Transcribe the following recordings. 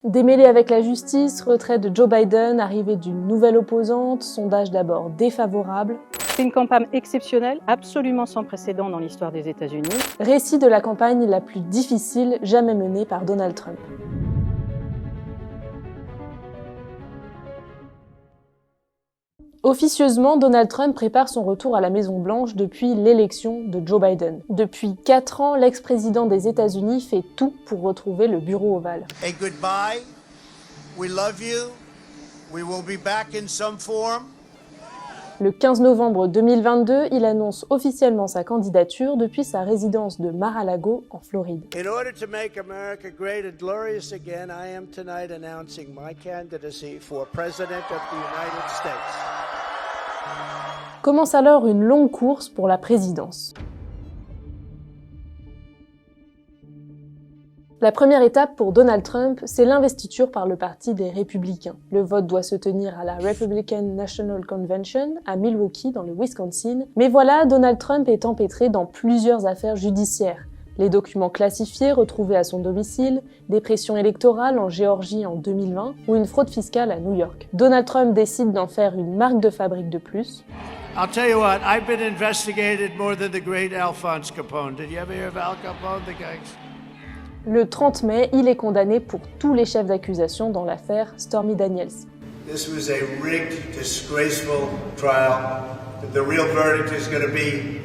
Démêlé avec la justice, retrait de Joe Biden, arrivée d'une nouvelle opposante, sondage d'abord défavorable. C'est une campagne exceptionnelle, absolument sans précédent dans l'histoire des États-Unis. Récit de la campagne la plus difficile jamais menée par Donald Trump. Officieusement, Donald Trump prépare son retour à la Maison-Blanche depuis l'élection de Joe Biden. Depuis 4 ans, l'ex-président des États-Unis fait tout pour retrouver le bureau ovale. Hey, goodbye. We love you. We will be back in some form. Le 15 novembre 2022, il annonce officiellement sa candidature depuis sa résidence de Mar-a-Lago en Floride. In order to make America great and glorious again, I am tonight announcing my candidacy for President of the United States. Commence alors une longue course pour la présidence. La première étape pour Donald Trump, c'est l'investiture par le Parti des Républicains. Le vote doit se tenir à la Republican National Convention à Milwaukee, dans le Wisconsin. Mais voilà, Donald Trump est empêtré dans plusieurs affaires judiciaires. Les documents classifiés retrouvés à son domicile, des pressions électorales en Géorgie en 2020 ou une fraude fiscale à New York. Donald Trump décide d'en faire une marque de fabrique de plus. I'll tell you what, I've been investigated more than the great Alphonse Capone. Did you ever hear of Al Capone, the gangs? Le 30 mai, il est condamné pour tous les chefs d'accusation dans l'affaire Stormy Daniels. This was a rigged, disgraceful trial. The real verdict is going to be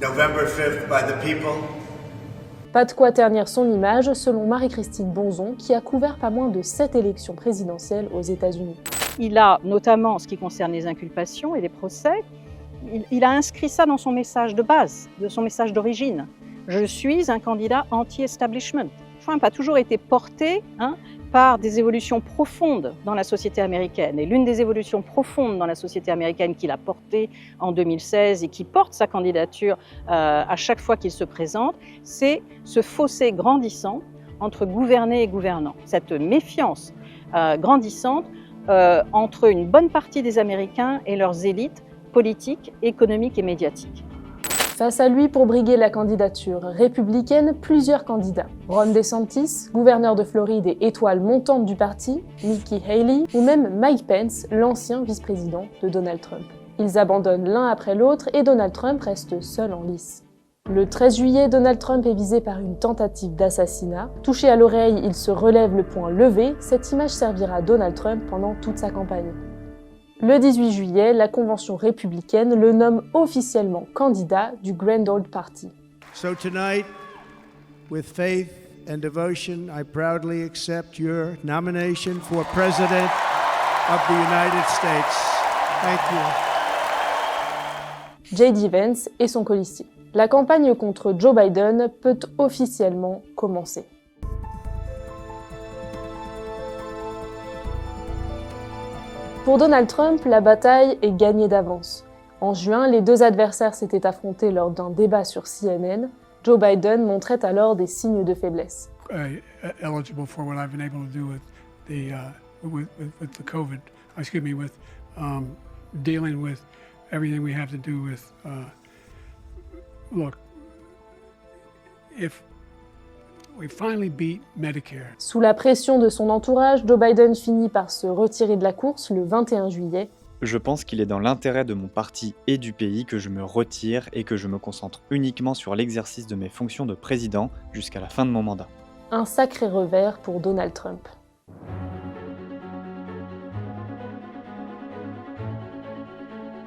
November 5th by the people. Pas de quoi ternir son image, selon Marie-Christine Bonzon, qui a couvert pas moins de 7 élections présidentielles aux États-Unis. Il a, notamment en ce qui concerne les inculpations et les procès, il a inscrit ça dans son message de base, de son message d'origine. Je suis un candidat anti-establishment. Trump a toujours été porté par des évolutions profondes dans la société américaine. Et l'une des évolutions profondes dans la société américaine qu'il a portée en 2016 et qui porte sa candidature à chaque fois qu'il se présente, c'est ce fossé grandissant entre gouverné et gouvernant. Cette méfiance grandissante entre une bonne partie des Américains et leurs élites politiques, économiques et médiatiques. Face à lui, pour briguer la candidature républicaine, plusieurs candidats. Ron DeSantis, gouverneur de Floride et étoile montante du parti, Nikki Haley, ou même Mike Pence, l'ancien vice-président de Donald Trump. Ils abandonnent l'un après l'autre et Donald Trump reste seul en lice. Le 13 juillet, Donald Trump est visé par une tentative d'assassinat. Touché à l'oreille, il se relève le poing levé. Cette image servira à Donald Trump pendant toute sa campagne. Le 18 juillet, la convention républicaine le nomme officiellement candidat du Grand Old Party. So tonight, with faith and devotion, I proudly accept your nomination for President of the United States. Thank you. J.D. Vance et son colistier. La campagne contre Joe Biden peut officiellement commencer. Pour Donald Trump, la bataille est gagnée d'avance. En juin, les deux adversaires s'étaient affrontés lors d'un débat sur CNN. Joe Biden montrait alors des signes de faiblesse. Eligible for what I've been able to do with the COVID, with dealing with everything we have to do with. Look, if we finally beat Medicare. Sous la pression de son entourage, Joe Biden finit par se retirer de la course le 21 juillet. Je pense qu'il est dans l'intérêt de mon parti et du pays que je me retire et que je me concentre uniquement sur l'exercice de mes fonctions de président jusqu'à la fin de mon mandat. Un sacré revers pour Donald Trump.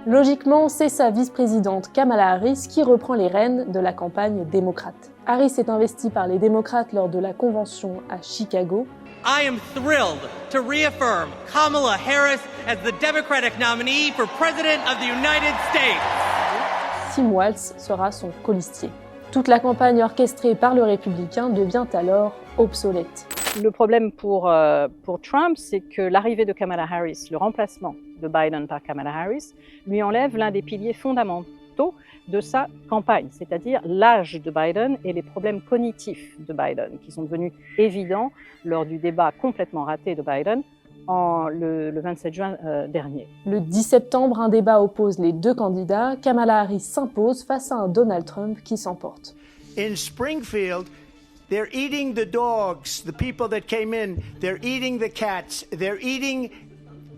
Logiquement, c'est sa vice-présidente Kamala Harris qui reprend les rênes de la campagne démocrate. Harris est investie par les démocrates lors de la convention à Chicago. I am thrilled to reaffirm Kamala Harris as the Democratic nominee for President of the United States. Tim Walz sera son colistier. Toute la campagne orchestrée par le républicain devient alors obsolète. Le problème pour Trump, c'est que l'arrivée de Kamala Harris, le remplacement de Biden par Kamala Harris, lui enlève l'un des piliers fondamentaux de sa campagne, c'est-à-dire l'âge de Biden et les problèmes cognitifs de Biden, qui sont devenus évidents lors du débat complètement raté de Biden le 27 juin dernier. Le 10 septembre, un débat oppose les deux candidats. Kamala Harris s'impose face à un Donald Trump qui s'emporte. In Springfield, They're eating the dogs, the people that came in. They're eating the cats. They're eating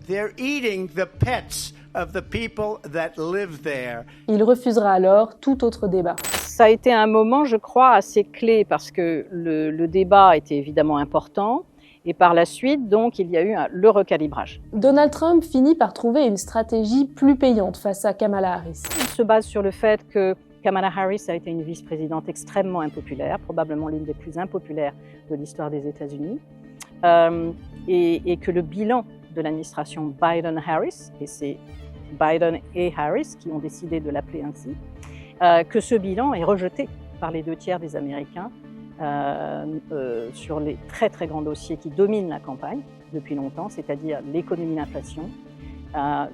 the pets of the people that live there. Il refusera alors tout autre débat. Ça a été un moment, je crois, assez clé parce que le débat était évidemment important et par la suite, donc, il y a eu le recalibrage. Donald Trump finit par trouver une stratégie plus payante face à Kamala Harris. Il se base sur le fait que Kamala Harris a été une vice-présidente extrêmement impopulaire, probablement l'une des plus impopulaires de l'histoire des États-Unis, et que le bilan de l'administration Biden-Harris, et c'est Biden et Harris qui ont décidé de l'appeler ainsi, que ce bilan est rejeté par les 2/3 des Américains sur les très très grands dossiers qui dominent la campagne depuis longtemps, c'est-à-dire l'économie, l'inflation,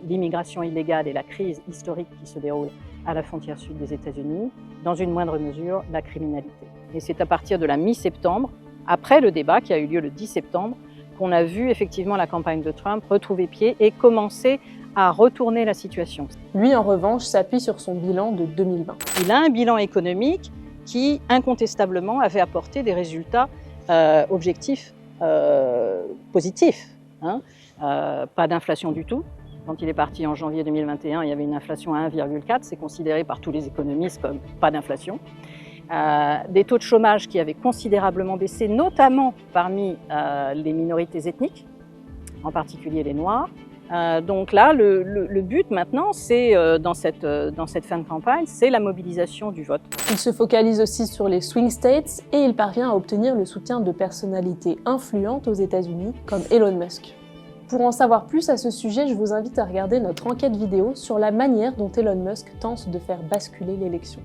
l'immigration illégale et la crise historique qui se déroule à la frontière sud des États-Unis, dans une moindre mesure la criminalité. Et c'est à partir de la mi-septembre, après le débat qui a eu lieu le 10 septembre, qu'on a vu effectivement la campagne de Trump retrouver pied et commencer à retourner la situation. Lui, en revanche, s'appuie sur son bilan de 2020. Il a un bilan économique qui, incontestablement, avait apporté des résultats objectifs positifs. Pas d'inflation du tout. Quand il est parti en janvier 2021, il y avait une inflation à 1,4. C'est considéré par tous les économistes comme pas d'inflation. Des taux de chômage qui avaient considérablement baissé, notamment parmi les minorités ethniques, en particulier les Noirs. Donc là, le but maintenant, c'est dans cette fin de campagne, c'est la mobilisation du vote. Il se focalise aussi sur les swing states et il parvient à obtenir le soutien de personnalités influentes aux États-Unis comme Elon Musk. Pour en savoir plus à ce sujet, je vous invite à regarder notre enquête vidéo sur la manière dont Elon Musk tente de faire basculer l'élection.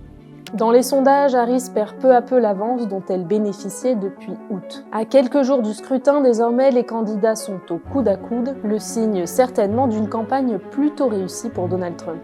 Dans les sondages, Harris perd peu à peu l'avance dont elle bénéficiait depuis août. À quelques jours du scrutin, désormais, les candidats sont au coude à coude, le signe certainement d'une campagne plutôt réussie pour Donald Trump.